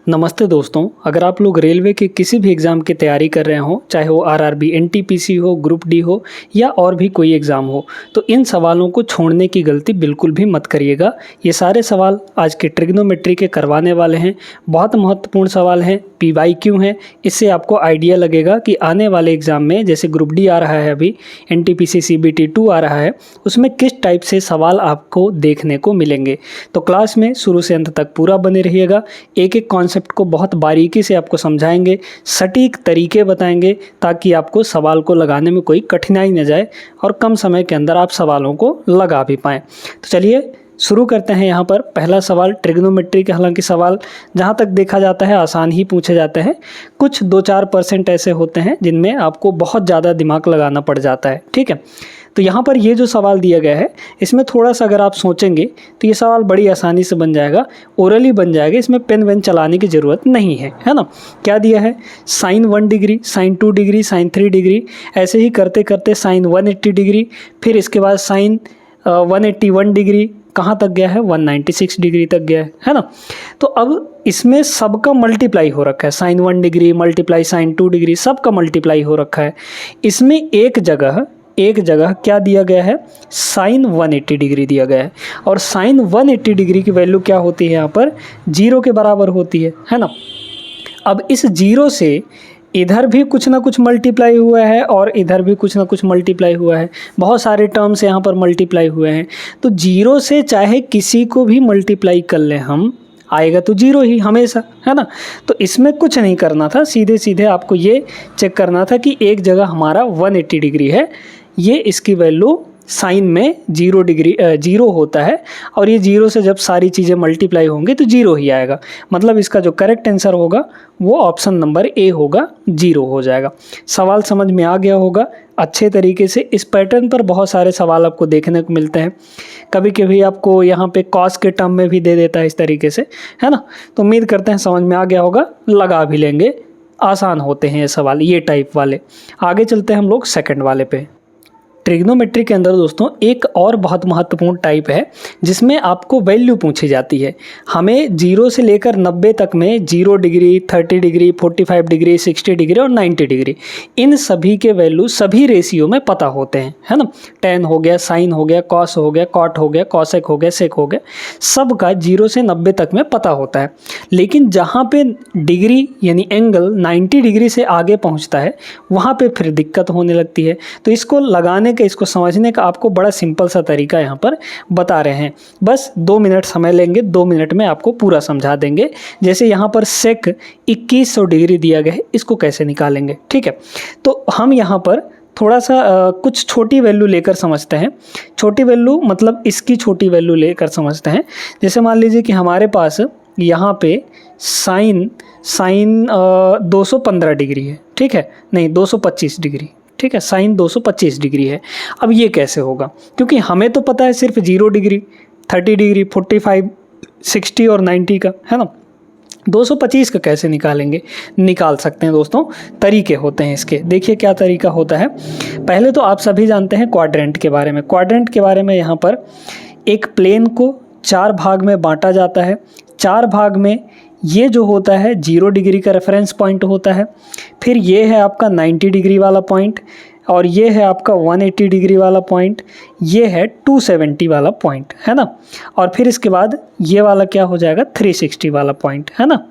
नमस्ते दोस्तों, अगर आप लोग रेलवे के किसी भी एग्ज़ाम की तैयारी कर रहे हो, चाहे वो आरआरबी, एनटीपीसी हो, ग्रुप डी हो या और भी कोई एग्ज़ाम हो, तो इन सवालों को छोड़ने की गलती बिल्कुल भी मत करिएगा। ये सारे सवाल आज के ट्रिग्नोमेट्री के करवाने वाले हैं। बहुत महत्वपूर्ण सवाल हैं, पीवाईक्यू हैं। इससे आपको आइडिया लगेगा कि आने वाले एग्ज़ाम में जैसे ग्रुप डी आ रहा है, अभी एनटीपीसी सीबीटी 2 आ रहा है, उसमें किस टाइप से सवाल आपको देखने को मिलेंगे। तो क्लास में शुरू से अंत तक पूरा बने रहिएगा। एक एक कॉन्सेप्ट को बहुत बारीकी से आपको समझाएंगे, सटीक तरीके बताएंगे ताकि आपको सवाल को लगाने में कोई कठिनाई न जाए और कम समय के अंदर आप सवालों को लगा भी पाएँ। तो चलिए शुरू करते हैं। यहाँ पर पहला सवाल ट्रिग्नोमेट्री के, हालांकि सवाल जहाँ तक देखा जाता है आसान ही पूछे जाते हैं। कुछ 2-4% ऐसे होते हैं जिनमें आपको बहुत ज़्यादा दिमाग लगाना पड़ जाता है। ठीक है, तो यहाँ पर ये जो सवाल दिया गया है, इसमें थोड़ा सा अगर आप सोचेंगे तो ये सवाल बड़ी आसानी से बन जाएगा, ओरली बन जाएगा। इसमें पेन वेन चलाने की ज़रूरत नहीं है ना। क्या दिया है? sin 1 degree, sin 2 degree, sin 3 degree, ऐसे ही करते करते sin 180 डिग्री, फिर इसके बाद sin 181 डिग्री, कहाँ तक गया है? 196 डिग्री तक गया है ना। तो अब इसमें सबका मल्टीप्लाई हो रखा है, sin 1 degree multiply sin 2 degree, सबका मल्टीप्लाई हो रखा है। इसमें एक जगह क्या दिया गया है? sin 180 डिग्री दिया गया है। और sin 180 डिग्री की वैल्यू क्या होती है? यहाँ पर 0 के बराबर होती है ना। अब इस 0 से इधर भी कुछ ना कुछ मल्टीप्लाई हुआ है और इधर भी कुछ ना कुछ मल्टीप्लाई हुआ है, बहुत सारे टर्म्स यहाँ पर मल्टीप्लाई हुए हैं। तो 0 से चाहे किसी को भी मल्टीप्लाई कर लें हम, आएगा तो 0 ही हमेशा, है ना। तो इसमें कुछ नहीं करना था, सीधे सीधे आपको ये चेक करना था कि एक जगह हमारा 180 डिग्री है, ये इसकी वैल्यू साइन में 0 डिग्री 0 होता है, और ये 0 से जब सारी चीज़ें मल्टीप्लाई होंगी तो 0 ही आएगा। मतलब इसका जो करेक्ट आंसर होगा वो ऑप्शन नंबर ए होगा, 0 हो जाएगा। सवाल समझ में आ गया होगा अच्छे तरीके से। इस पैटर्न पर बहुत सारे सवाल आपको देखने को मिलते हैं। कभी कभी आपको यहाँ पे कॉस के टर्म में भी दे देता है इस तरीके से, है ना। तो उम्मीद करते हैं समझ में आ गया होगा, लगा भी लेंगे। आसान होते हैं ये सवाल, ये टाइप वाले। आगे चलते हैं हम लोग सेकंड वाले पे। ट्रिग्नोमेट्री के अंदर दोस्तों एक और बहुत महत्वपूर्ण टाइप है जिसमें आपको वैल्यू पूछी जाती है। हमें 0 से लेकर 90 तक में 0 डिग्री, 30 डिग्री, 45 डिग्री, 60 डिग्री और 90 डिग्री, इन सभी के वैल्यू सभी रेशियो में पता होते हैं, है ना। tan हो गया, sin हो गया, cos हो गया, cot हो गया, cosec हो गया, sec हो गया, सब का 0 से 90 तक में पता होता है। लेकिन जहाँ पे डिग्री यानी एंगल 90 डिग्री से आगे पहुँचता है वहाँ पर फिर दिक्कत होने लगती है। तो इसको लगाने का, इसको समझने का आपको बड़ा सिंपल सा तरीका यहाँ पर बता रहे हैं। बस 2 मिनट समय लेंगे, 2 मिनट में आपको पूरा समझा देंगे। जैसे यहाँ पर सेक 2100 डिग्री दिया गया है, इसको कैसे निकालेंगे। ठीक है, तो हम यहाँ पर थोड़ा सा कुछ छोटी वैल्यू लेकर समझते हैं। छोटी वैल्यू मतलब इसकी छोटी वैल्यू लेकर समझते हैं। जैसे मान लीजिए कि हमारे पास यहाँ पे साइन 215 डिग्री है, ठीक है, नहीं 225 डिग्री, ठीक है, साइन 225 डिग्री है। अब ये कैसे होगा? क्योंकि हमें तो पता है सिर्फ 0 डिग्री, 30 डिग्री, 45, 60 और 90 का, है ना। 225 का कैसे निकालेंगे? निकाल सकते हैं दोस्तों, तरीके होते हैं इसके। देखिए क्या तरीका होता है। पहले तो आप सभी जानते हैं क्वाड्रेंट के बारे में। क्वाड्रेंट के बारे में यहाँ पर एक प्लेन को 4 भाग में बांटा जाता है। 4 भाग में ये जो होता है 0 डिग्री का रेफरेंस पॉइंट होता है, फिर ये है आपका 90 डिग्री वाला पॉइंट, और ये है आपका 180 डिग्री वाला पॉइंट, ये है 270 वाला पॉइंट, है ना। और फिर इसके बाद ये वाला क्या हो जाएगा? 360 वाला पॉइंट, है ना।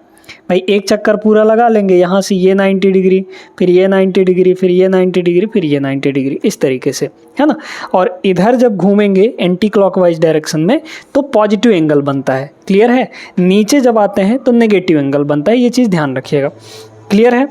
भाई एक चक्कर पूरा लगा लेंगे, यहाँ से ये 90 डिग्री, फिर ये 90 डिग्री, फिर ये 90 डिग्री, फिर ये 90 डिग्री, इस तरीके से, है ना। और इधर जब घूमेंगे एंटी क्लॉकवाइज डायरेक्शन में तो पॉजिटिव एंगल बनता है, क्लियर है। नीचे जब आते हैं तो नेगेटिव एंगल बनता है, ये चीज़ ध्यान रखिएगा, क्लियर है।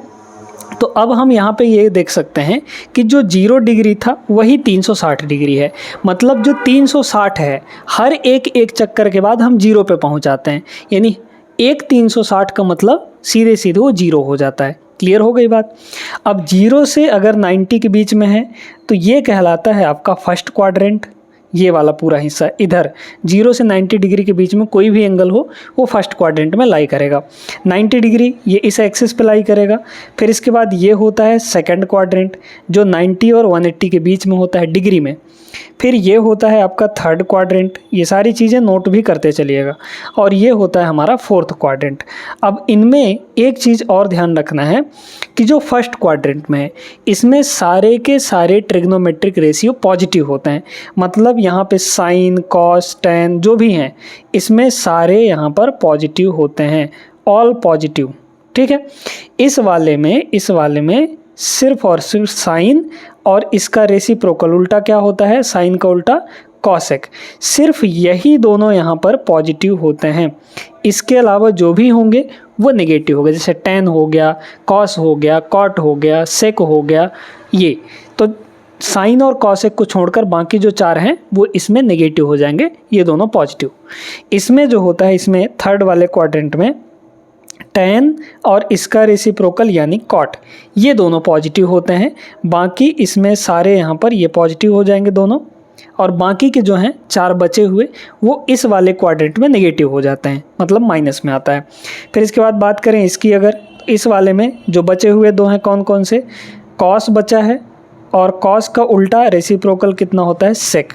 तो अब हम यहाँ पे ये देख सकते हैं कि जो 0 डिग्री था वही 360 डिग्री है। मतलब जो 360 है, हर एक चक्कर के बाद हम 0 पे पहुँच जाते हैं, यानी एक 360 का मतलब सीधे सीधे वो 0 हो जाता है। क्लियर हो गई बात। अब 0 से अगर 90 के बीच में है तो ये कहलाता है आपका फर्स्ट क्वाड्रेंट, ये वाला पूरा हिस्सा इधर 0 से 90 डिग्री के बीच में कोई भी एंगल हो वो फर्स्ट क्वाड्रेंट में लाई करेगा। 90 डिग्री ये इस एक्सिस पे लाई करेगा। फिर इसके बाद ये होता है सेकंड क्वाड्रेंट जो 90 और 180 के बीच में होता है डिग्री में। फिर ये होता है आपका थर्ड क्वाड्रेंट, ये सारी चीज़ें नोट भी करते चलिएगा। और ये होता है हमारा फोर्थ क्वाड्रेंट। अब इनमें एक चीज़ और ध्यान रखना है कि जो फर्स्ट क्वाड्रेंट में है इसमें सारे के सारे ट्रिग्नोमेट्रिक रेशियो पॉजिटिव होते हैं। मतलब यहाँ पे साइन कॉस टैन जो भी हैं इसमें सारे यहाँ पर पॉजिटिव होते हैं, ऑल पॉजिटिव। ठीक है, इस वाले में सिर्फ और सिर्फ साइन और इसका रेसिप्रोकल उल्टा क्या होता है, साइन का उल्टा कॉसेक, सिर्फ यही दोनों यहाँ पर पॉजिटिव होते हैं। इसके अलावा जो भी होंगे वो नेगेटिव हो गए, जैसे टैन हो गया, कॉस हो गया, कॉट हो गया, सेक हो गया। ये तो साइन और कॉसेक को छोड़कर बाकी जो चार हैं वो इसमें नेगेटिव हो जाएंगे, ये दोनों पॉजिटिव। इसमें जो होता है, इसमें थर्ड वाले क्वाड्रेंट में टैन और इसका रेसिप्रोकल यानी कॉट, ये दोनों पॉजिटिव होते हैं। बाकी इसमें सारे यहाँ पर ये पॉजिटिव हो जाएंगे दोनों, और बाकी के जो हैं चार बचे हुए वो इस वाले क्वाड्रेंट में नेगेटिव हो जाते हैं, मतलब माइनस में आता है। फिर इसके बाद बात करें इसकी, अगर इस वाले में जो बचे हुए दो हैं कौन कौन से, कॉस बचा है और कॉस का उल्टा रेसिप्रोकल कितना होता है, सेक।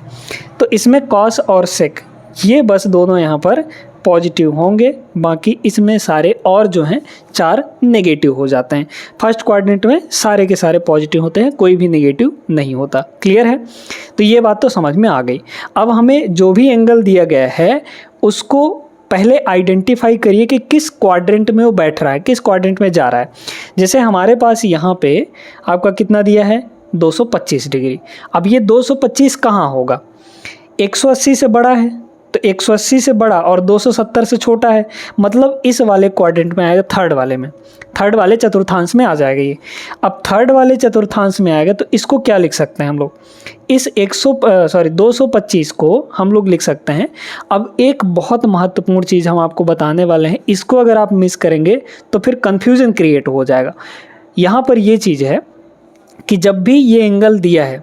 तो इसमें कॉस और सेक ये बस दोनों यहाँ पर पॉजिटिव होंगे, बाकी इसमें सारे और जो हैं चार नेगेटिव हो जाते हैं। फर्स्ट क्वाड्रेंट में सारे के सारे पॉजिटिव होते हैं, कोई भी नेगेटिव नहीं होता। क्लियर है? तो ये बात तो समझ में आ गई। अब हमें जो भी एंगल दिया गया है उसको पहले आइडेंटिफाई करिए कि किस क्वाड्रेंट में वो बैठ रहा है, किस क्वाड्रेंट में जा रहा है। जैसे हमारे पास यहाँ पे आपका कितना दिया है, 225 डिग्री। अब ये 225 कहाँ होगा, 180 से बड़ा है, तो 180 से बड़ा और 270 से छोटा है, मतलब इस वाले क्वाड्रेंट में आएगा, थर्ड वाले में, थर्ड वाले चतुर्थांश में आ जाएगा ये। अब थर्ड वाले चतुर्थांश में आएगा तो इसको क्या लिख सकते हैं हम लोग, इस 225 को हम लोग लिख सकते हैं। अब एक बहुत महत्वपूर्ण चीज़ हम आपको बताने वाले हैं, इसको अगर आप मिस करेंगे तो फिर कन्फ्यूज़न क्रिएट हो जाएगा। यहाँ पर ये चीज़ है कि जब भी ये एंगल दिया है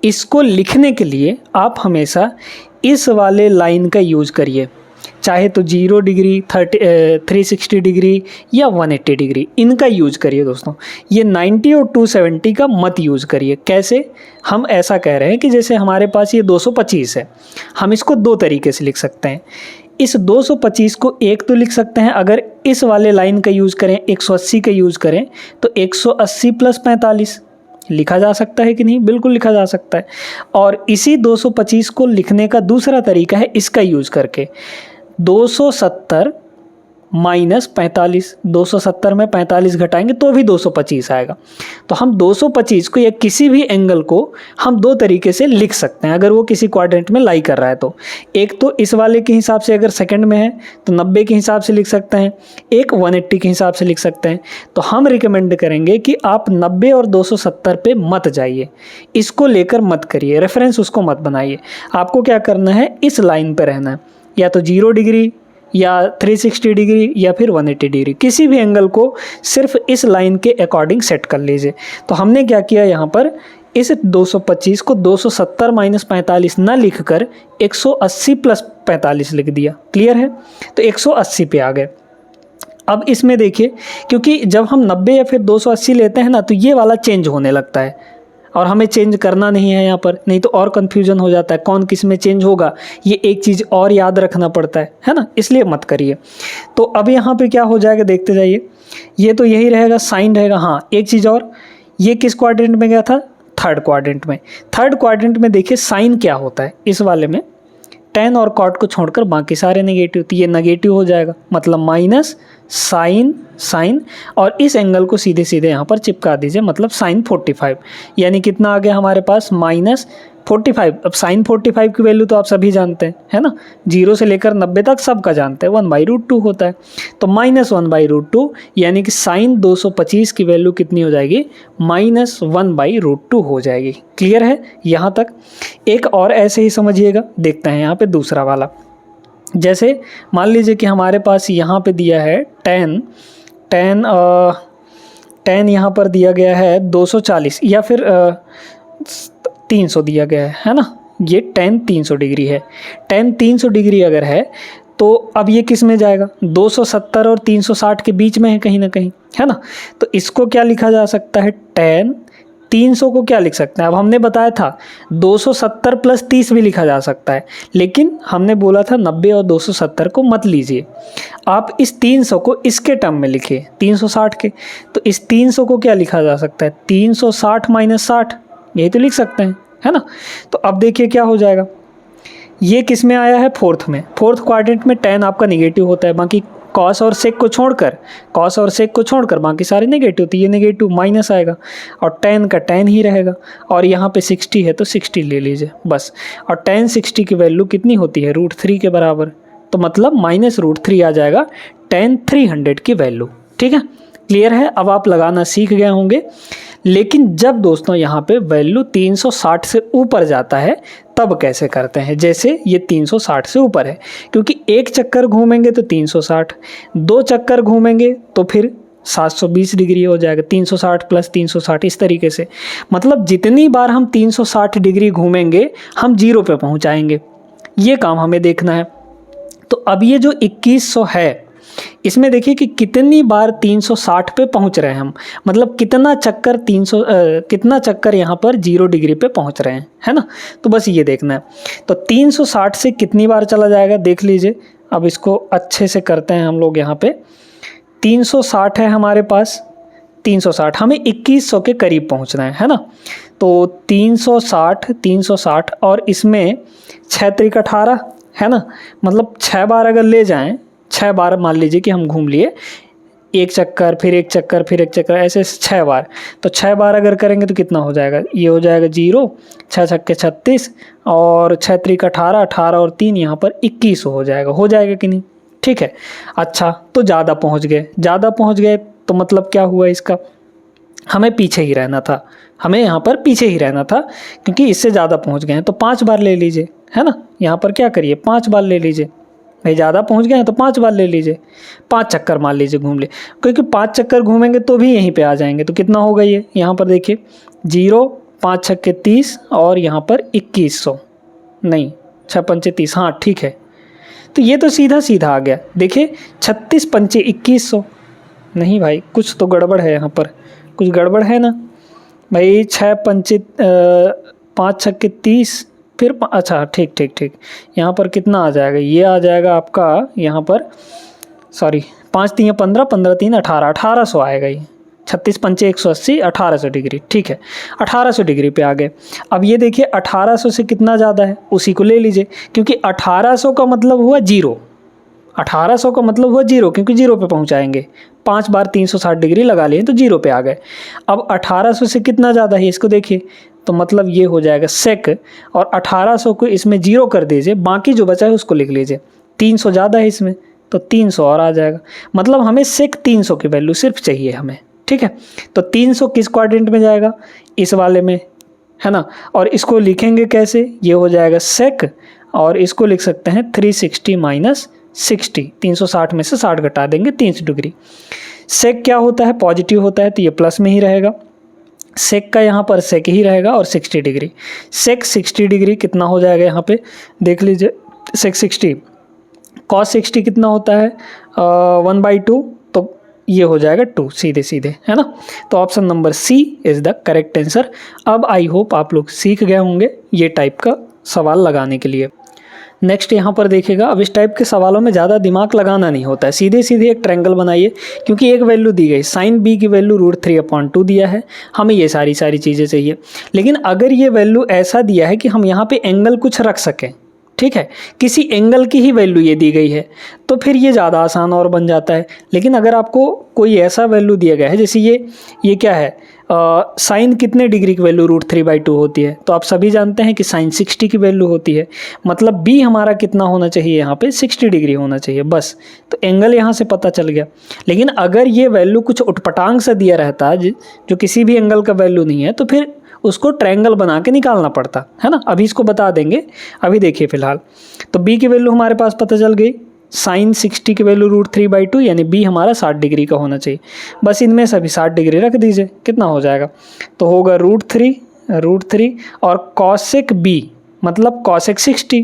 इसको लिखने के लिए आप हमेशा इस वाले लाइन का यूज़ करिए, चाहे तो 0 डिग्री, 360 डिग्री या 180 डिग्री, इनका यूज़ करिए दोस्तों। ये 90 और 270 का मत यूज़ करिए। कैसे? हम ऐसा कह रहे हैं कि जैसे हमारे पास ये 225 है, हम इसको दो तरीके से लिख सकते हैं। इस 225 को एक तो लिख सकते हैं, अगर इस वाले लाइन का यूज़ करें, 180 का यूज़ करें तो 180 + 45 लिखा जा सकता है कि नहीं, बिल्कुल लिखा जा सकता है। और इसी 225 को लिखने का दूसरा तरीका है इसका यूज़ करके, 270 - 45, 270 में 45 घटाएंगे तो भी 225 आएगा। तो हम 225 को या किसी भी एंगल को हम दो तरीके से लिख सकते हैं अगर वो किसी क्वाड्रेंट में लाई कर रहा है तो। एक तो इस वाले के हिसाब से, अगर सेकंड में है तो 90 के हिसाब से लिख सकते हैं, एक 180 के हिसाब से लिख सकते हैं। तो हम रिकमेंड करेंगे कि आप 90 और 270 पे मत जाइए, इसको लेकर मत करिए, रेफरेंस उसको मत बनाइए। आपको क्या करना है, इस लाइन पर रहना है, या तो 0 डिग्री या 360 डिग्री या फिर 180 डिग्री, किसी भी एंगल को सिर्फ इस लाइन के अकॉर्डिंग सेट कर लीजिए। तो हमने क्या किया, यहाँ पर इस 225 को 270 - 45 ना लिखकर 180 + 45 लिख दिया। क्लियर है? तो 180 पे आ गए। अब इसमें देखिए, क्योंकि जब हम 90 या फिर 280 लेते हैं ना तो ये वाला चेंज होने लगता है, और हमें चेंज करना नहीं है यहाँ पर, नहीं तो और कन्फ्यूजन हो जाता है कौन किस में चेंज होगा। ये एक चीज़ और याद रखना पड़ता है ना, इसलिए मत करिए। तो अब यहाँ पे क्या हो जाएगा, देखते जाइए। ये तो यही रहेगा, साइन रहेगा। हाँ, एक चीज़ और, ये किस क्वाड्रेंट में गया था, थर्ड क्वाड्रेंट में। थर्ड क्वाड्रेंट में देखिए साइन क्या होता है, इस वाले में टैन और कॉट को छोड़कर बाकी सारे नेगेटिव, तो ये नेगेटिव हो जाएगा, मतलब माइनस साइन साइन, और इस एंगल को सीधे सीधे यहाँ पर चिपका दीजिए, मतलब साइन 45, यानी कितना आ गया हमारे पास, -45। अब साइन 45 की वैल्यू तो आप सभी जानते हैं, है ना, 0 से लेकर 90 तक सबका जानते हैं, 1/√2 होता है। तो -1/√2 यानी कि साइन 225 की वैल्यू कितनी हो जाएगी, -1/√2 हो जाएगी। क्लियर है यहाँ तक? एक और ऐसे ही समझिएगा, देखते हैं यहाँ पे दूसरा वाला। जैसे मान लीजिए कि हमारे पास यहाँ पे दिया है tan यहाँ पर दिया गया है 240 या फिर 300 दिया गया है ना, ये tan 300 डिग्री है। tan 300 डिग्री अगर है तो अब ये किस में जाएगा, 270 और 360 के बीच में है कहीं ना कहीं, है ना। तो इसको क्या लिखा जा सकता है, tan 300 को क्या लिख सकते हैं, अब हमने बताया था 270 प्लस 30 भी लिखा जा सकता है, लेकिन हमने बोला था 90 और 270 को मत लीजिए, आप इस 300 को इसके टर्म में लिखिए 360 के। तो इस 300 को क्या लिखा जा सकता है, 360 माइनस 60, यही तो लिख सकते हैं, है ना। तो अब देखिए क्या हो जाएगा, ये किस में आया है, फोर्थ में। फोर्थ क्वाड्रेंट में tan आपका निगेटिव होता है, बाकी कॉस और सेक को छोड़कर बाकी सारे नेगेटिव, तो ये नेगेटिव माइनस आएगा और tan का tan ही रहेगा, और यहाँ पे 60 है तो 60 ले लीजिए बस। और tan 60 की वैल्यू कितनी होती है, √3 के बराबर, तो मतलब -√3 आ जाएगा tan 300 की वैल्यू। ठीक है, क्लियर है, अब आप लगाना सीख गए होंगे। लेकिन जब दोस्तों यहाँ पे वैल्यू 360 से ऊपर जाता है तब कैसे करते हैं, जैसे ये 360 से ऊपर है, क्योंकि एक चक्कर घूमेंगे तो 360, दो चक्कर घूमेंगे तो फिर 720 डिग्री हो जाएगा, 360 प्लस 360 इस तरीके से। मतलब जितनी बार हम 360 डिग्री घूमेंगे हम 0 पे पहुँचाएंगे, ये काम हमें देखना है। तो अब ये जो 2100 है, इसमें देखिए कि कितनी बार 360 पे पहुंच रहे हैं हम, मतलब कितना चक्कर यहाँ पर 0 डिग्री पे पहुंच रहे हैं, है ना। तो बस ये देखना है। तो 360 से कितनी बार चला जाएगा देख लीजिए। अब इसको अच्छे से करते हैं हम लोग। यहाँ पे 360 है हमारे पास, 360 हमें 2100 के करीब पहुँचना है ना। तो 360 और इसमें 6 त्रिक 18 है ना, मतलब 6 बार अगर ले जाएं, 6 बार मान लीजिए कि हम घूम लिए, एक चक्कर फिर एक चक्कर फिर एक चक्कर, ऐसे 6 बार। तो 6 बार अगर करेंगे तो कितना हो जाएगा, ये हो जाएगा 0, 6 छक्के 36 और 6 त्रिक 18, 18 और 3 यहाँ पर 2100 हो जाएगा कि नहीं। ठीक है, अच्छा तो ज़्यादा पहुँच गए तो मतलब क्या हुआ इसका, हमें पीछे ही रहना था, क्योंकि इससे ज़्यादा पहुँच गए हैं तो 5 बार ले लीजिए, है ना। यहाँ पर क्या करिए, 5 बार ले लीजिए भाई, ज़्यादा पहुँच गए हैं तो 5 बार ले लीजिए, 5 चक्कर मान लीजिए घूम ले, क्योंकि 5 चक्कर घूमेंगे तो भी यहीं पे आ जाएंगे। तो कितना होगा ये, यहाँ पर देखिए 0, 5 छक्के 30 और यहाँ पर 2100, नहीं 6 पंचे 30, हाँ ठीक है। तो ये तो सीधा आ गया। देखिए 36 पंचे 2100, नहीं भाई कुछ तो गड़बड़ है यहाँ पर, कुछ गड़बड़ है ना भाई। 6 पंचे 5 छक्के 30, फिर अच्छा ठीक, यहाँ पर कितना आ जाएगा, ये आ जाएगा आपका यहाँ पर, सॉरी 5 3 15, 15 3 18, 1800 आएगा ये। 36 पंचे 180, 1800 डिग्री, ठीक है 1800 डिग्री पे आ गए। अब ये देखिए 1800 से कितना ज़्यादा है उसी को ले लीजिए, क्योंकि 1800 का मतलब हुआ 0, 1800 का मतलब हुआ 0, क्योंकि 0 पे पहुंचाएंगे। 5 बार 360 डिग्री लगा लिए तो 0 पे आ गए। अब 1800 से कितना ज़्यादा है इसको देखिए, तो मतलब ये हो जाएगा सेक, और 1800 को इसमें 0 कर दीजिए, बाकी जो बचा है उसको लिख लीजिए। 300 ज़्यादा है इसमें तो 300 और आ जाएगा, मतलब हमें सेक 300 की वैल्यू सिर्फ चाहिए हमें। ठीक है, तो 300 किस क्वाड्रेंट में जाएगा, इस वाले में, है ना। और इसको लिखेंगे कैसे, ये हो जाएगा सेक, और इसको लिख सकते हैं 360 माइनस 60, 360 में से 60 घटा देंगे 300 डिग्री। सेक क्या होता है, पॉजिटिव होता है, तो ये प्लस में ही रहेगा, सेक का यहाँ पर सेक ही रहेगा। और 60 डिग्री, सेक 60 डिग्री कितना हो जाएगा यहाँ पे देख लीजिए, सेक 60 कॉस 60 कितना होता है 1/2, तो ये हो जाएगा 2 सीधे, है ना। तो option number C is the correct answer. अब आई होप आप लोग सीख गए होंगे ये टाइप का सवाल लगाने के लिए। नेक्स्ट यहाँ पर देखिएगा, अब इस टाइप के सवालों में ज़्यादा दिमाग लगाना नहीं होता है, सीधे एक ट्रायंगल बनाइए, क्योंकि एक वैल्यू दी गई, साइन बी की वैल्यू √3/2 दिया है, हमें ये सारी चीज़ें चाहिए। लेकिन अगर ये वैल्यू ऐसा दिया है कि हम यहाँ पे एंगल कुछ रख सकें, ठीक है, किसी एंगल की ही वैल्यू ये दी गई है, तो फिर ये ज़्यादा आसान और बन जाता है। लेकिन अगर आपको कोई ऐसा वैल्यू दिया गया है, जैसे ये क्या है, साइन कितने डिग्री की वैल्यू √3/2 होती है, तो आप सभी जानते हैं कि साइन 60 की वैल्यू होती है, मतलब बी हमारा कितना होना चाहिए, यहाँ पे 60 डिग्री होना चाहिए बस। तो एंगल यहाँ से पता चल गया। लेकिन अगर ये वैल्यू कुछ उटपटांग सा दिया रहता जो किसी भी एंगल का वैल्यू नहीं है, तो फिर उसको ट्रायंगल बना के निकालना पड़ता है ना। अभी इसको बता देंगे, अभी देखिए फिलहाल। तो बी की वैल्यू हमारे पास पता चल गई, साइन 60 की वैल्यू √3/2, यानी बी हमारा 60 डिग्री का होना चाहिए। बस इनमें सभी 60 डिग्री रख दीजिए, कितना हो जाएगा, तो होगा √3 और कॉसेक बी, मतलब कॉसेक 60,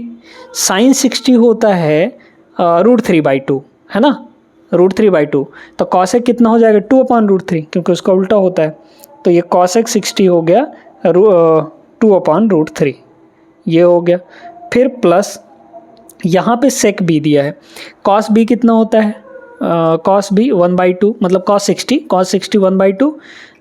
साइन 60 होता है √3/2, है ना, √3/2। तो कॉसेक कितना हो जाएगा 2/√3, क्योंकि उसका उल्टा होता है। तो ये कॉसेक 60 हो गया 2/√3, ये हो गया। फिर प्लस यहाँ पे सेक बी दिया है, कॉस बी कितना होता है, कॉस बी 1/2, मतलब कॉस 60 1/2,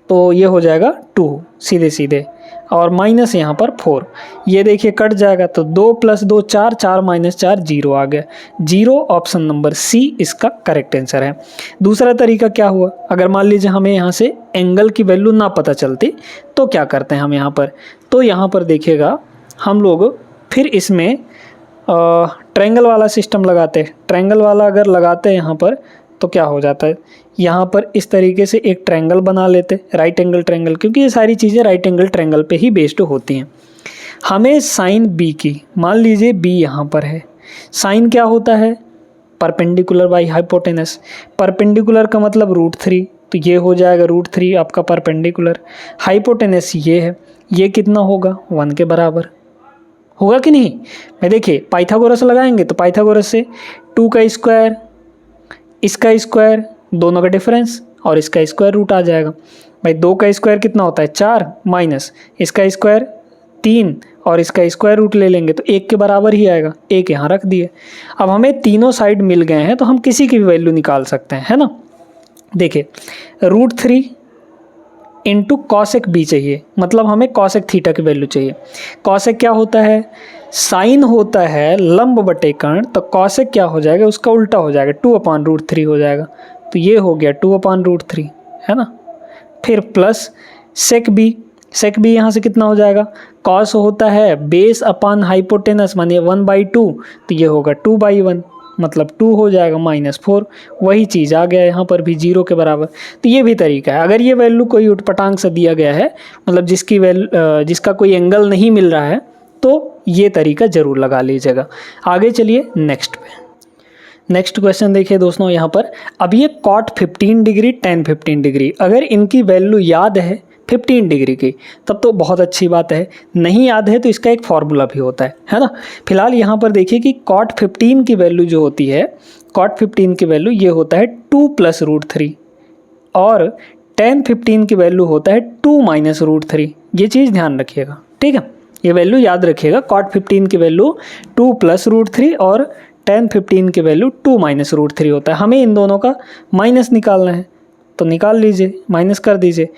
तो ये हो जाएगा 2 सीधे सीधे, और माइनस यहाँ पर 4, ये देखिए कट जाएगा, तो 2 + 2 4, 4 - 4 0 आ गया, 0। ऑप्शन नंबर सी इसका करेक्ट आंसर है। दूसरा तरीका क्या हुआ, अगर मान लीजिए हमें यहाँ से एंगल की वैल्यू ना पता चलती तो क्या करते हैं हम यहाँ पर, तो यहाँ पर देखिएगा हम लोग फिर इसमें ट्रायंगल वाला सिस्टम लगाते हैं। ट्रायंगल वाला अगर लगाते हैं यहाँ पर तो क्या हो जाता है, यहाँ पर इस तरीके से एक ट्रायंगल बना लेते, राइट एंगल ट्रायंगल, क्योंकि ये सारी चीज़ें राइट एंगल ट्रायंगल पे ही बेस्ड होती हैं। हमें साइन बी की, मान लीजिए बी यहाँ पर है, साइन क्या होता है, परपेंडिकुलर बाई हाइपोटेनस। परपेंडिकुलर का मतलब √3, तो ये हो जाएगा √3 आपका परपेंडिकुलर। हाइपोटेनस ये है, ये कितना होगा 1 के बराबर, होगा कि नहीं। मैं देखिए पाइथागोरस लगाएंगे तो पाइथागोरस से 2 का स्क्वायर, इसका स्क्वायर, दोनों का डिफरेंस, और इसका स्क्वायर रूट आ जाएगा। भाई 2 का स्क्वायर कितना होता है 4, माइनस इसका स्क्वायर 3, और इसका स्क्वायर रूट ले लेंगे तो 1 के बराबर ही आएगा, 1 यहाँ रख दिए। अब हमें तीनों साइड मिल गए हैं तो हम किसी की भी वैल्यू निकाल सकते हैं, है ना। देखिए √3 इंटू कॉसेक बी चाहिए, मतलब हमें कॉसेक थीटा की वैल्यू चाहिए। कॉसेक क्या होता है, साइन होता है लंब बटे कर्ण, तो कॉसेक क्या हो जाएगा, उसका उल्टा हो जाएगा, 2/√3 हो जाएगा, तो ये हो गया 2/√3, है ना। फिर प्लस सेक बी यहाँ से कितना हो जाएगा, कॉस होता है बेस अपान हाइपोटेनस, मानिए 1/2, तो ये होगा 2/1, मतलब 2 हो जाएगा, -4, वही चीज़ आ गया यहाँ पर भी 0 के बराबर। तो ये भी तरीका है, अगर ये वैल्यू कोई उटपटांग से दिया गया है, मतलब जिसका कोई एंगल नहीं मिल रहा है, तो ये तरीका ज़रूर लगा लीजिएगा। आगे चलिए नेक्स्ट पे। नेक्स्ट क्वेश्चन देखिए दोस्तों, यहाँ पर अब ये cot 15 डिग्री tan 15 डिग्री, अगर इनकी वैल्यू याद है 15 डिग्री की तब तो बहुत अच्छी बात है, नहीं याद है तो इसका एक फार्मूला भी होता है ना। फिलहाल यहाँ पर देखिए कि cot 15 की वैल्यू जो होती है, cot 15 की वैल्यू ये होता है 2 + √3, और tan 15 की वैल्यू होता है 2 - √3। ये चीज़ ध्यान रखिएगा, ठीक है, ये वैल्यू याद रखिएगा। cot 15 की वैल्यू 2 + √3 और tan 15 की वैल्यू 2 - √3 होता है। हमें इन दोनों का माइनस निकालना है, तो निकाल लीजिए, माइनस कर दीजिए,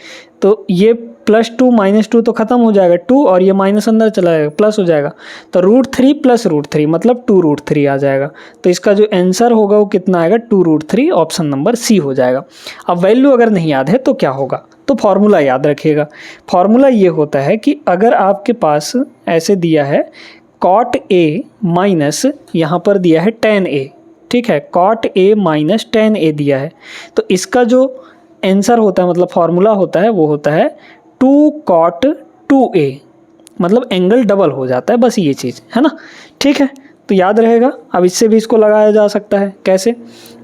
तो ये +2 - 2 तो ख़त्म हो जाएगा, 2 और ये माइनस अंदर चला जाएगा, प्लस हो जाएगा, तो √3 + √3 मतलब 2√3 आ जाएगा। तो इसका जो आंसर होगा वो कितना आएगा, 2√3, ऑप्शन नंबर सी हो जाएगा। अब वैल्यू अगर नहीं याद है तो क्या होगा, तो फार्मूला याद रखिएगा। फार्मूला ये होता है कि अगर आपके पास ऐसे दिया है cot A माइनस यहाँ पर दिया है tan A, ठीक है, cot A minus tan A दिया है, तो इसका जो आंसर होता है, मतलब फार्मूला होता है, वो होता है 2 cot 2A, मतलब एंगल डबल हो जाता है, बस ये चीज़ है ना, ठीक है, तो याद रहेगा। अब इससे भी इसको लगाया जा सकता है, कैसे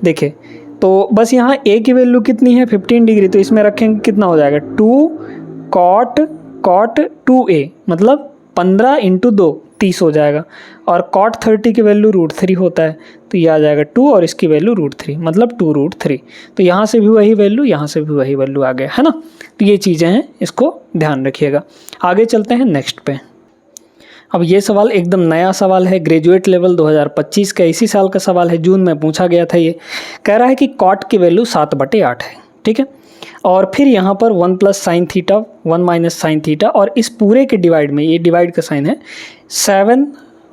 देखिए, तो बस यहाँ A की वैल्यू कितनी है 15 डिग्री, तो इसमें रखेंगे कितना हो जाएगा 2 cot 2A, मतलब 15 × 2 30 हो जाएगा, और cot 30 की वैल्यू √3 होता है, तो ये आ जाएगा 2 और इसकी वैल्यू √3, मतलब 2√3। तो यहाँ से भी वही वैल्यू, यहाँ से भी वही वैल्यू आ गया, है ना। तो ये चीज़ें हैं, इसको ध्यान रखिएगा। आगे चलते हैं नेक्स्ट पे। अब ये सवाल एकदम नया सवाल है, ग्रेजुएट लेवल 2025 का, इसी साल का सवाल है, जून में पूछा गया था। ये कह रहा है कि cot की वैल्यू 7/8 है, ठीक है, और फिर यहाँ पर 1 + sin थीटा 1 - sin थीटा, और इस पूरे के डिवाइड में, ये डिवाइड का साइन है, 7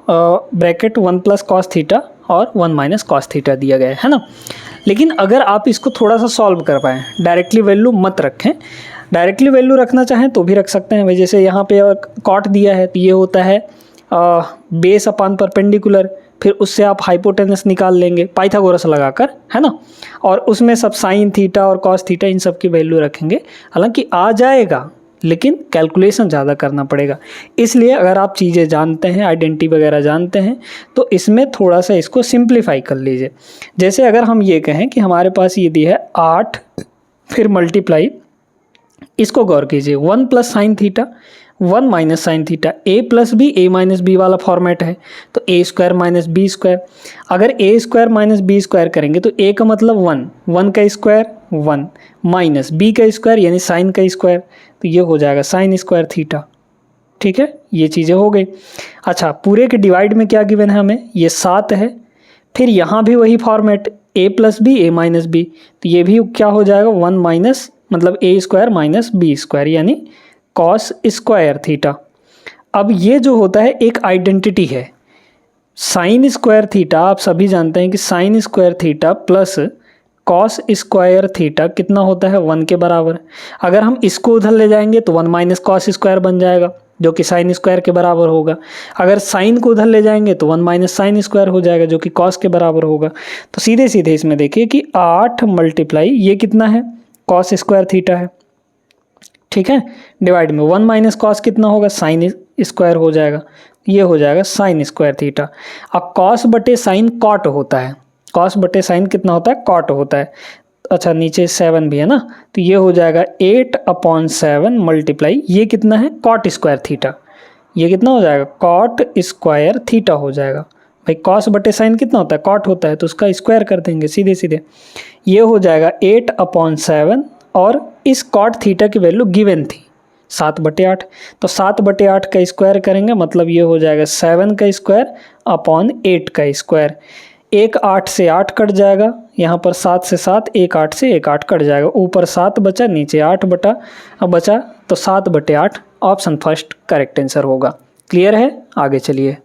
ब्रैकेट 1 + cos थीटा और 1 - cos थीटा दिया गया है ना। लेकिन अगर आप इसको थोड़ा सा सॉल्व कर पाएँ, डायरेक्टली वैल्यू मत रखें, डायरेक्टली वैल्यू रखना चाहें तो भी रख सकते हैं। वही जैसे यहाँ पे cot दिया है, तो ये होता है बेस अपान परपेंडिकुलर, फिर उससे आप हाइपोटेनस निकाल लेंगे पाइथागोरस लगाकर, है ना, और उसमें सब साइन थीटा और कॉस थीटा इन सब की वैल्यू रखेंगे। हालांकि आ जाएगा, लेकिन कैलकुलेशन ज़्यादा करना पड़ेगा। इसलिए अगर आप चीज़ें जानते हैं, आइडेंटिटी वगैरह जानते हैं, तो इसमें थोड़ा सा इसको सिंप्लीफाई कर लीजिए। जैसे अगर हम ये कहें कि हमारे पास ये दी है 8, फिर मल्टीप्लाई, इसको गौर कीजिए, 1 + sin theta 1 minus sine theta, A plus B A minus B वाला फॉर्मेट है, तो A square minus B square. अगर A square minus B square करेंगे तो ए का मतलब 1, 1 का स्क्वायर 1 माइनस बी का स्क्वायर यानी साइन का स्क्वायर, तो ये हो जाएगा साइन स्क्वायर थीटा। ठीक है, ये चीज़ें हो गई। अच्छा, पूरे के डिवाइड में क्या गिवन है हमें, ये 7 है। फिर यहाँ भी वही format, A plus B A minus B, तो ये भी क्या हो जाएगा 1 माइनस मतलब ए स्क्वायर माइनस बी स्क्वायर यानी कॉस स्क्वायर थीटा। अब ये जो होता है एक आइडेंटिटी है, साइन स्क्वायर थीटा, आप सभी जानते हैं कि sine square theta plus cos square theta कितना होता है 1 के बराबर। अगर हम इसको उधर ले जाएंगे तो 1 माइनस कॉस स्क्वायर बन जाएगा जो कि साइन स्क्वायर के बराबर होगा। अगर साइन को उधर ले जाएंगे तो 1 माइनस साइन स्क्वायर हो जाएगा जो कि कॉस के बराबर होगा। तो सीधे सीधे इसमें देखिए कि 8 मल्टीप्लाई ये कितना है, कॉस स्क्वायर थीटा है। ठीक है, डिवाइड में 1 माइनस कॉस कितना होगा, साइन स्क्वायर हो जाएगा, ये हो जाएगा साइन स्क्वायर थीटा। अब कॉस बटे साइन कॉट होता है, कॉस बटे साइन कितना होता है, कॉट होता है। अच्छा, नीचे 7 भी है ना, तो ये हो जाएगा 8/7 मल्टीप्लाई ये कितना है, कॉट स्क्वायर थीटा, ये कितना हो जाएगा, कॉट स्क्वायर थीटा हो जाएगा। भाई कॉस बटे साइन कितना होता है, कॉट होता है, तो उसका स्क्वायर कर देंगे सीधे सीधे, ये हो जाएगा 8/7। और इस कॉट थीटा की वैल्यू गिवन थी 7/8, तो 7/8 का स्क्वायर करेंगे मतलब ये हो जाएगा 7 का स्क्वायर अपॉन 8 का स्क्वायर। एक 8 से 8 कट जाएगा, यहाँ पर 7 से 7, एक 8 से एक 8 कट जाएगा, ऊपर 7 बचा नीचे 8 बचा, तो 7/8 ऑप्शन फर्स्ट करेक्ट आंसर होगा। क्लियर है, आगे चलिए।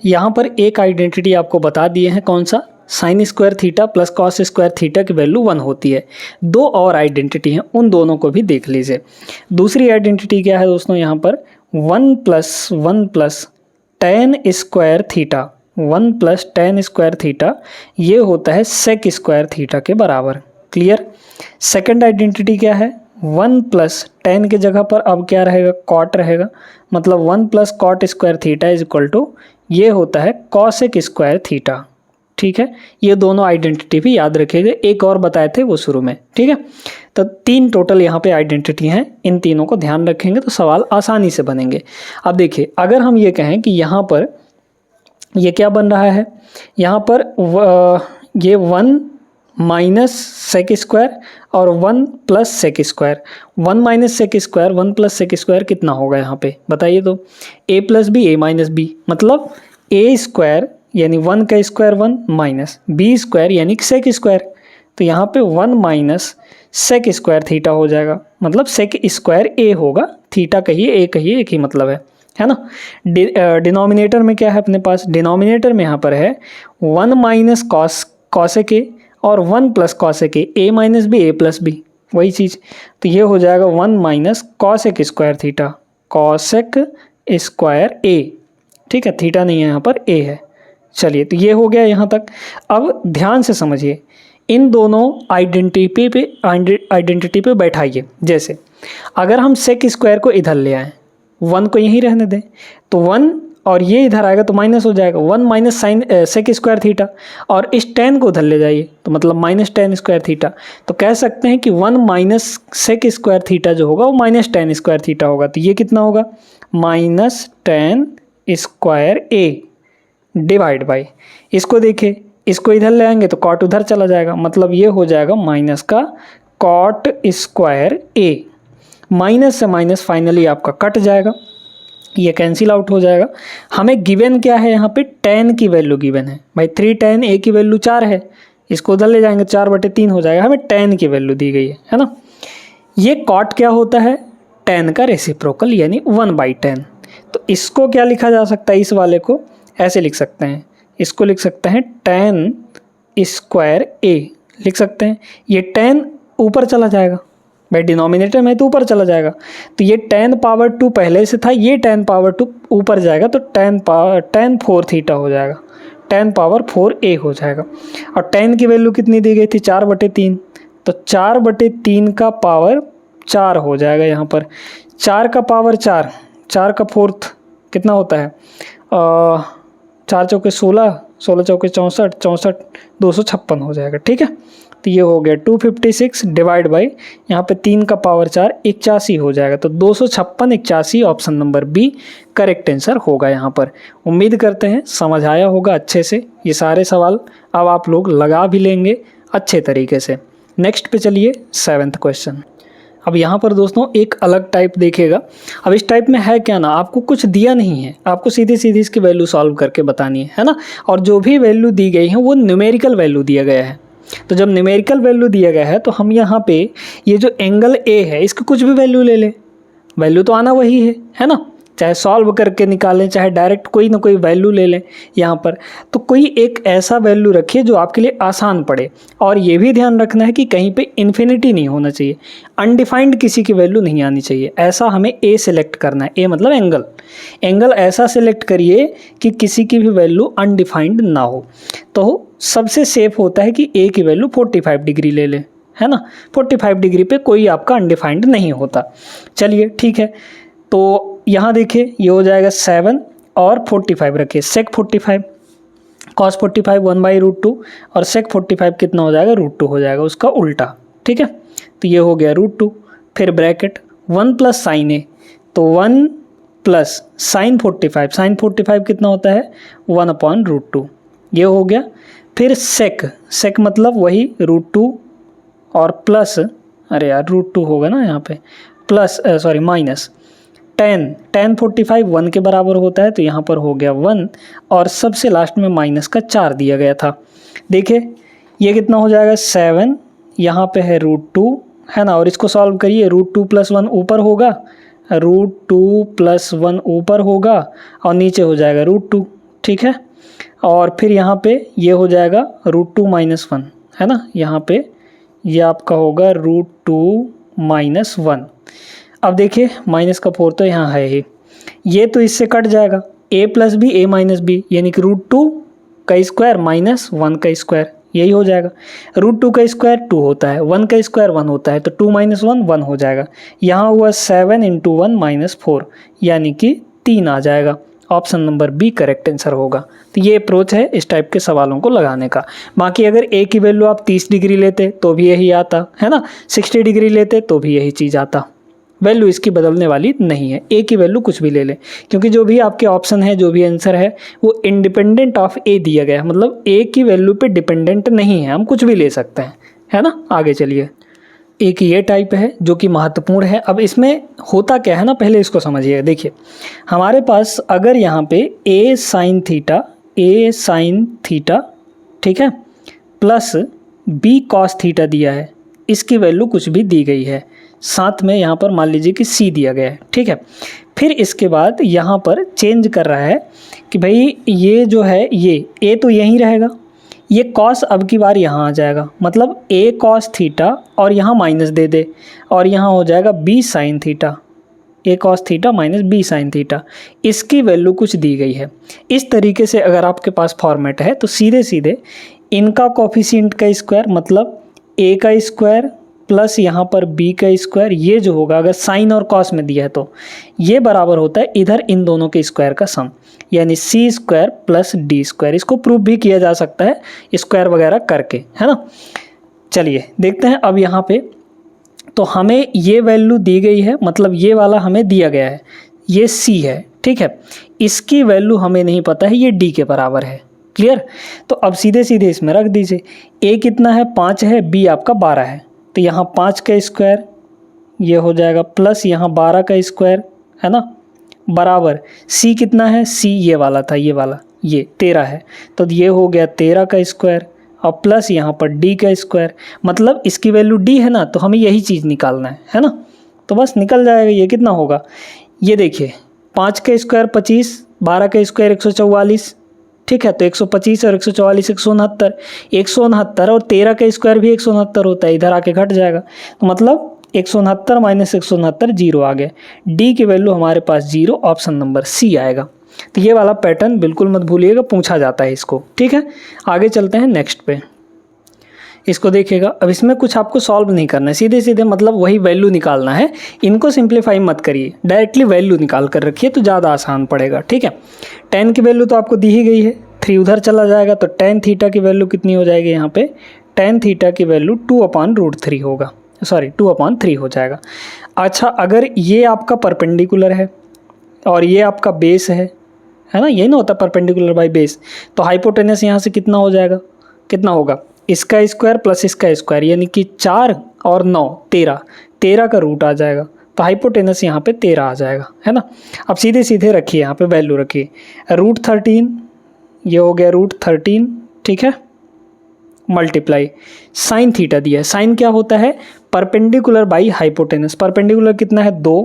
यहाँ पर एक आइडेंटिटी आपको बता दिए हैं, कौन सा, sine square theta plus cos square theta की वैल्यू 1 होती है। दो और आइडेंटिटी हैं, उन दोनों को भी देख लीजिए। दूसरी आइडेंटिटी क्या है दोस्तों, यहाँ पर 1 plus tan square theta, 1 plus tan square theta ये होता है सेक स्क्वायर थीटा के बराबर। क्लियर। सेकंड आइडेंटिटी क्या है, 1 प्लस tan के जगह पर अब क्या रहेगा, कॉट रहेगा, मतलब 1 plus cot square theta is equal to ये होता है कॉसेक स्क्वायर थीटा। ठीक है, ये दोनों आइडेंटिटी भी याद रखिएगा, एक और बताए थे वो शुरू में। ठीक है, तो 3 टोटल यहाँ पे आइडेंटिटी हैं, इन तीनों को ध्यान रखेंगे तो सवाल आसानी से बनेंगे। अब देखिए, अगर हम ये कहें कि यहाँ पर ये क्या बन रहा है, यहाँ पर ये 1 माइनस सेक स्क्वायर और 1 plus sec square, 1 minus sec square 1 plus sec square कितना होगा यहाँ पे बताइए तो, a plus B A minus B, मतलब a स्क्वायर यानी 1 का स्क्वायर 1 माइनस बी स्क्वायर यानी सेक स्क्वायर, तो यहाँ पे 1 माइनस सेक स्क्वायर थीटा हो जाएगा, मतलब सेक स्क्वायर ए होगा, थीटा कहिए ए कहिए एक ही मतलब है ना। डिनोमिनेटर में क्या है अपने पास, डिनोमिनेटर में यहाँ पर है 1 माइनस कॉसेक ए और 1 plus cosec A minus B A plus B, वही चीज़, तो ये हो जाएगा 1 minus cosec square theta, cosec square A. ठीक है, थीटा नहीं है यहाँ पर, ए है। चलिए, तो ये हो गया यहाँ तक। अब ध्यान से समझिए, इन दोनों आइडेंटिटी पे बैठाइए। जैसे अगर हम सेक स्क्वायर को इधर ले आएँ, 1 को यहीं रहने दें, तो 1 और ये इधर आएगा तो माइनस हो जाएगा, 1 minus sine sec square theta, और इस tan को उधर ले जाइए तो मतलब माइनस tan स्क्वायर थीटा, तो कह सकते हैं कि 1 माइनस सेक स्क्वायर थीटा जो होगा वो माइनस tan स्क्वायर थीटा होगा, तो ये कितना होगा, minus tan square A divide by, इसको देखिए, इसको इधर ले आएंगे तो कॉट उधर चला जाएगा, मतलब ये हो जाएगा माइनस का कॉट स्क्वायर ए, माइनस से माइनस फाइनली आपका कट जाएगा, ये कैंसिल आउट हो जाएगा। हमें गिवन क्या है, यहाँ पे tan की वैल्यू गिवन है भाई, 3 tan a की वैल्यू 4 है, इसको उधर ले जाएंगे 4/3 हो जाएगा, हमें tan की वैल्यू दी गई है ना। ये कॉट क्या होता है, tan का रेसिप्रोकल यानी 1/10, तो इसको क्या लिखा जा सकता है, इस वाले को ऐसे लिख सकते हैं, इसको लिख सकते हैं tan स्क्वायर a लिख सकते हैं, ये tan ऊपर चला जाएगा भाई, डिनोमिनेटर में तो ऊपर चला जाएगा, तो ये tan पावर 2 पहले से था, ये tan पावर 2 ऊपर जाएगा तो tan 4 थीटा हो जाएगा, tan पावर 4a हो जाएगा। और tan की वैल्यू कितनी दी गई थी, 4/3, तो 4/3 का पावर 4 हो जाएगा यहाँ पर, 4 का पावर 4, 4 का 4th कितना होता है, 4 चौके 16, 16 चौके 64, 64 256 हो जाएगा। ठीक है, तो ये हो गया 256 डिवाइड बाई यहाँ पे 3 का पावर 4 81 हो जाएगा। तो 256 81 option number B correct answer होगा यहाँ पर। उम्मीद करते हैं समझ आया होगा अच्छे से ये सारे सवाल। अब आप लोग लगा भी लेंगे अच्छे तरीके से। नेक्स्ट पे चलिए 7th क्वेश्चन। अब यहाँ पर दोस्तों एक अलग टाइप देखिएगा। अब इस टाइप में है क्या ना, आपको कुछ दिया नहीं है, आपको सीधी सीधी इसकी वैल्यू सॉल्व करके बतानी है ना। और जो भी वैल्यू दी गई है वो न्यूमेरिकल वैल्यू दिया गया है। तो जब न्यूमेरिकल वैल्यू दिया गया है तो हम यहाँ पे ये जो एंगल ए है इसकी कुछ भी वैल्यू ले लें, वैल्यू तो आना वही है ना। चाहे सॉल्व करके निकालें, चाहे डायरेक्ट कोई ना कोई वैल्यू ले लें यहाँ पर। तो कोई एक ऐसा वैल्यू रखिए जो आपके लिए आसान पड़े। और ये भी ध्यान रखना है कि कहीं पे इन्फिनिटी नहीं होना चाहिए, अनडिफाइंड किसी की वैल्यू नहीं आनी चाहिए। ऐसा हमें ए सिलेक्ट करना है, ए मतलब एंगल ऐसा सिलेक्ट करिए कि किसी की भी वैल्यू अनडिफाइंड ना हो। तो सबसे सेफ होता है कि ए की वैल्यू 45 डिग्री ले लें, है ना। 45 डिग्री पे कोई आपका अनडिफाइंड नहीं होता। चलिए ठीक है, तो यहाँ देखिए ये हो जाएगा 7 और 45 रखिए, सेक 45 cos 45 1/√2 और सेक 45 कितना हो जाएगा, √2 हो जाएगा, उसका उल्टा। ठीक है, तो ये हो गया √2, फिर ब्रैकेट 1 प्लस साइन ए, तो 1 प्लस साइन 45 कितना होता है 1/√2, ये हो गया। फिर सेक मतलब वही √2 और प्लस, अरे यार √2 होगा ना यहाँ पे, प्लस सॉरी माइनस tan 45 1 के बराबर होता है, तो यहाँ पर हो गया 1 और सबसे लास्ट में माइनस का 4 दिया गया था। देखिए ये कितना हो जाएगा 7, यहाँ पे है √2 है ना, और इसको सॉल्व करिए, √2 + 1 ऊपर होगा, √2 + 1 ऊपर होगा और नीचे हो जाएगा √2। ठीक है, और फिर यहाँ पे ये हो जाएगा √2 - 1 है ना, यहाँ पे ये आपका होगा √2 - 1। अब देखिए माइनस का 4 तो यहाँ है ही, ये तो इससे कट जाएगा, a + b a - b यानी कि √2 का स्क्वायर - 1 का स्क्वायर, यही हो जाएगा। √2 का स्क्वायर 2 होता है, 1 का स्क्वायर 1 होता है, तो 2 - 1 1 हो जाएगा। यहाँ हुआ 7 × 1 - 4 यानी कि 3 आ जाएगा। Option number B correct answer होगा। तो ये अप्रोच है इस टाइप के सवालों को लगाने का। बाकी अगर ए की वैल्यू आप 30 डिग्री लेते तो भी यही आता है ना, 60 डिग्री लेते तो भी यही चीज़ आता। वैल्यू इसकी बदलने वाली नहीं है, ए की वैल्यू कुछ भी ले लें, क्योंकि जो भी आपके ऑप्शन है, जो भी आंसर है वो इंडिपेंडेंट ऑफ ए दिया गया है, मतलब ए की वैल्यू पे डिपेंडेंट नहीं है, हम कुछ भी ले सकते हैं, है ना। आगे चलिए, एक ये टाइप है जो कि महत्वपूर्ण है। अब इसमें होता क्या है ना, पहले इसको समझिए। देखिए हमारे पास अगर यहाँ पे a sin थीटा ठीक है प्लस b cos थीटा दिया है, इसकी वैल्यू कुछ भी दी गई है, साथ में यहाँ पर मान लीजिए कि c दिया गया है। ठीक है, फिर इसके बाद यहाँ पर चेंज कर रहा है कि भाई ये जो है ये a तो यहीं रहेगा, ये कॉस अब की बार यहाँ आ जाएगा, मतलब a cos थीटा और यहाँ माइनस दे दे और यहाँ हो जाएगा b sin theta, a cos theta - b sin theta, इसकी वैल्यू कुछ दी गई है। इस तरीके से अगर आपके पास फॉर्मेट है तो सीधे सीधे इनका कोफिशिएंट का स्क्वायर मतलब a का स्क्वायर प्लस यहाँ पर b का स्क्वायर, ये जो होगा अगर साइन और कॉस में दिया है तो ये बराबर होता है इधर इन दोनों के स्क्वायर का सम, यानी c square plus d square. इसको प्रूव भी किया जा सकता है स्क्वायर वगैरह करके, है ना। चलिए देखते हैं अब यहाँ पे, तो हमें ये वैल्यू दी गई है, मतलब ये वाला हमें दिया गया है, ये c है। ठीक है, इसकी वैल्यू हमें नहीं पता है, ये d के बराबर है। क्लियर, तो अब सीधे सीधे इसमें रख दीजिए, a कितना है 5 है, b आपका 12 है, तो यहाँ 5 का स्क्वायर ये हो जाएगा प्लस यहाँ 12 का स्क्वायर है ना, बराबर c कितना है, c ये वाला था, ये वाला ये 13 है, तो ये हो गया 13 का स्क्वायर और प्लस यहाँ पर d का स्क्वायर, मतलब इसकी वैल्यू d है ना, तो हमें यही चीज़ निकालना है ना। तो बस निकल जाएगा, ये कितना होगा, ये देखिए 5 का स्क्वायर 25, 12 का स्क्वायर 144। ठीक है, तो 125 और 144 169, 169 और 13 का स्क्वायर भी 169 होता है, इधर आके घट जाएगा, तो मतलब 169 - 169 0 आ गया, डी की वैल्यू हमारे पास 0, ऑप्शन नंबर सी आएगा। तो ये वाला पैटर्न बिल्कुल मत भूलिएगा, पूछा जाता है इसको। ठीक है, आगे चलते हैं नेक्स्ट पे, इसको देखिएगा। अब इसमें कुछ आपको सॉल्व नहीं करना है, सीधे सीधे मतलब वही वैल्यू निकालना है, इनको सिंप्लीफाई मत करिए, डायरेक्टली वैल्यू निकाल कर रखिए तो ज़्यादा आसान पड़ेगा। ठीक है, tan की वैल्यू तो आपको दी ही गई है 3 उधर चला जाएगा तो tan थीटा की वैल्यू कितनी हो जाएगी यहाँ पे, tan थीटा की वैल्यू 2/√3 होगा, सॉरी 2/3 हो जाएगा। अच्छा, अगर ये आपका परपेंडिकुलर है और ये आपका बेस है ना, यही ना होता परपेंडिकुलर बाय बेस, तो हाइपोटेनस यहाँ से कितना हो जाएगा, कितना होगा, इसका स्क्वायर प्लस इसका स्क्वायर, यानी कि 4 और 9 13 का रूट आ जाएगा, तो हाइपोटेनस यहाँ पे 13 आ जाएगा, है ना। अब सीधे सीधे रखिए, यहाँ पे वैल्यू रखिए, √13 ये हो गया √13, ठीक है, मल्टीप्लाई साइन थीटा दिया है। साइन क्या होता है, परपेंडिकुलर बाई हाइपोटेनस, परपेंडिकुलर कितना है 2,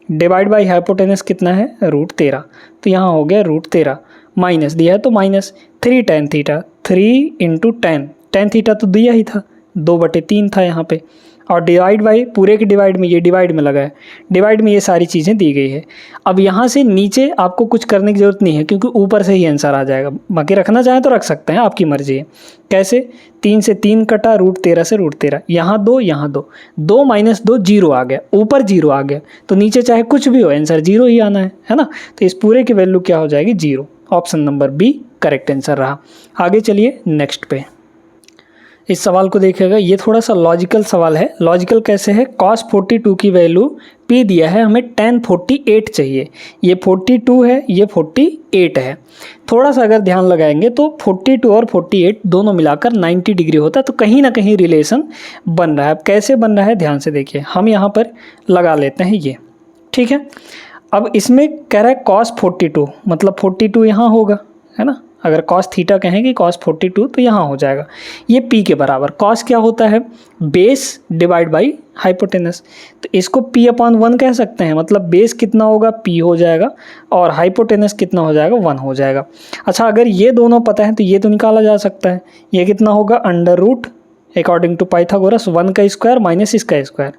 डिवाइड बाई हाइपोटेनस कितना है √13, तो यहाँ हो गया √13, माइनस दिया है तो minus 3 tan theta, 3 into tan theta तो दिया ही था, 2/3 था यहाँ पे, और डिवाइड बाई पूरे के डिवाइड में, ये डिवाइड में लगा है, डिवाइड में ये सारी चीज़ें दी गई है। अब यहाँ से नीचे आपको कुछ करने की ज़रूरत नहीं है, क्योंकि ऊपर से ही आंसर आ जाएगा, बाकी रखना चाहें तो रख सकते हैं, आपकी मर्जी है। कैसे, 3 से 3 कटा, √13 से √13, यहाँ 2 यहाँ 2, 2 - 2 0 आ गया, ऊपर 0 आ गया, तो नीचे चाहे कुछ भी हो आंसर 0 ही आना है ना। तो इस पूरे की वैल्यू क्या हो जाएगी 0, option number B correct answer रहा। आगे चलिए नेक्स्ट पे, इस सवाल को देखिएगा, ये थोड़ा सा लॉजिकल सवाल है। लॉजिकल कैसे है, cos 42 की वैल्यू p दिया है, हमें tan 48 चाहिए, ये 42 है, ये 48 है। थोड़ा सा अगर ध्यान लगाएंगे तो 42 और 48 दोनों मिलाकर 90 डिग्री होता है, तो कहीं ना कहीं रिलेशन बन रहा है। अब कैसे बन रहा है ध्यान से देखिए, हम यहाँ पर लगा लेते हैं ये, ठीक है। अब इसमें कह रहा है cos 42, मतलब 42 यहाँ होगा, है ना, अगर cos थीटा कहेंगे cos 42 तो यहाँ हो जाएगा, ये p के बराबर। cos क्या होता है, बेस डिवाइड बाई हाइपोटेनस, तो इसको p/1 कह सकते हैं, मतलब बेस कितना होगा p हो जाएगा और हाइपोटेनस कितना हो जाएगा 1 हो जाएगा। अच्छा, अगर ये दोनों पता है तो ये तो निकाला जा सकता है, ये कितना होगा √, अकॉर्डिंग टू पाइथागोरस 1 का स्क्वायर माइनस इसका स्क्वायर,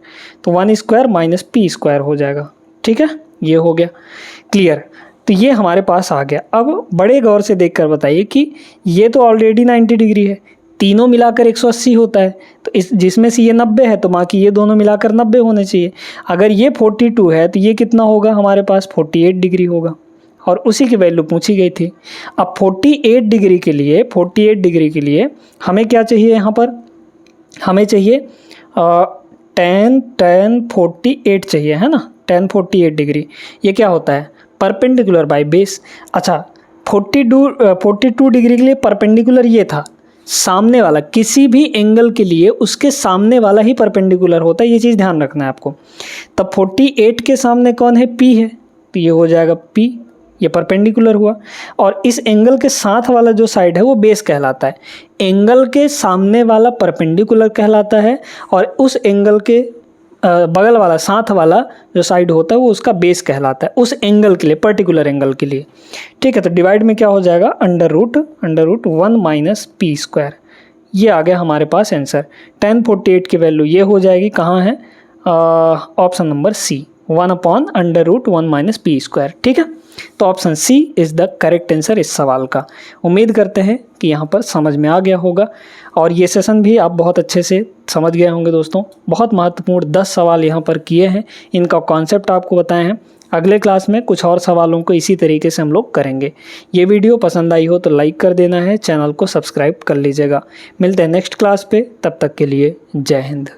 तो 1 स्क्वायर माइनस p² हो जाएगा, ठीक है, ये हो गया क्लियर। तो ये हमारे पास आ गया। अब बड़े गौर से देखकर बताइए कि ये तो ऑलरेडी 90 डिग्री है, तीनों मिलाकर 180 होता है, तो इस जिसमें से ये 90 है तो बाकी ये दोनों मिलाकर 90 होने चाहिए। अगर ये 42 है तो ये कितना होगा हमारे पास 48 डिग्री होगा, और उसी की वैल्यू पूछी गई थी। अब 48 डिग्री के लिए हमें क्या चाहिए, यहाँ पर हमें चाहिए tan 48 चाहिए, है ना, tan 48 डिग्री, ये क्या होता है परपेंडिकुलर बाय बेस। अच्छा, 42 डिग्री के लिए परपेंडिकुलर ये था, सामने वाला किसी भी एंगल के लिए उसके सामने वाला ही परपेंडिकुलर होता है, ये चीज़ ध्यान रखना है आपको। तब 48 के सामने कौन है, p है, तो ये हो जाएगा p, ये परपेंडिकुलर हुआ, और इस एंगल के साथ वाला जो साइड है वो बेस कहलाता है, एंगल के सामने वाला परपेंडिकुलर कहलाता है, और उस एंगल के बगल वाला साथ वाला जो साइड होता है वो उसका बेस कहलाता है, उस एंगल के लिए, पर्टिकुलर एंगल के लिए, ठीक है। तो डिवाइड में क्या हो जाएगा √1 माइनस p², ये आ गया हमारे पास आंसर। tan 48 की वैल्यू ये हो जाएगी, कहाँ है, ऑप्शन नंबर सी, 1/√1 माइनस p², ठीक है। तो option C is the correct answer इस सवाल का। उम्मीद करते हैं कि यहाँ पर समझ में आ गया होगा, और ये सेशन भी आप बहुत अच्छे से समझ गए होंगे दोस्तों। बहुत महत्वपूर्ण 10 सवाल यहाँ पर किए हैं, इनका कॉन्सेप्ट आपको बताए हैं। अगले क्लास में कुछ और सवालों को इसी तरीके से हम लोग करेंगे। ये वीडियो पसंद आई हो तो लाइक कर देना है, चैनल को सब्सक्राइब कर लीजिएगा। मिलते हैं नेक्स्ट क्लास पे, तब तक के लिए जय हिंद।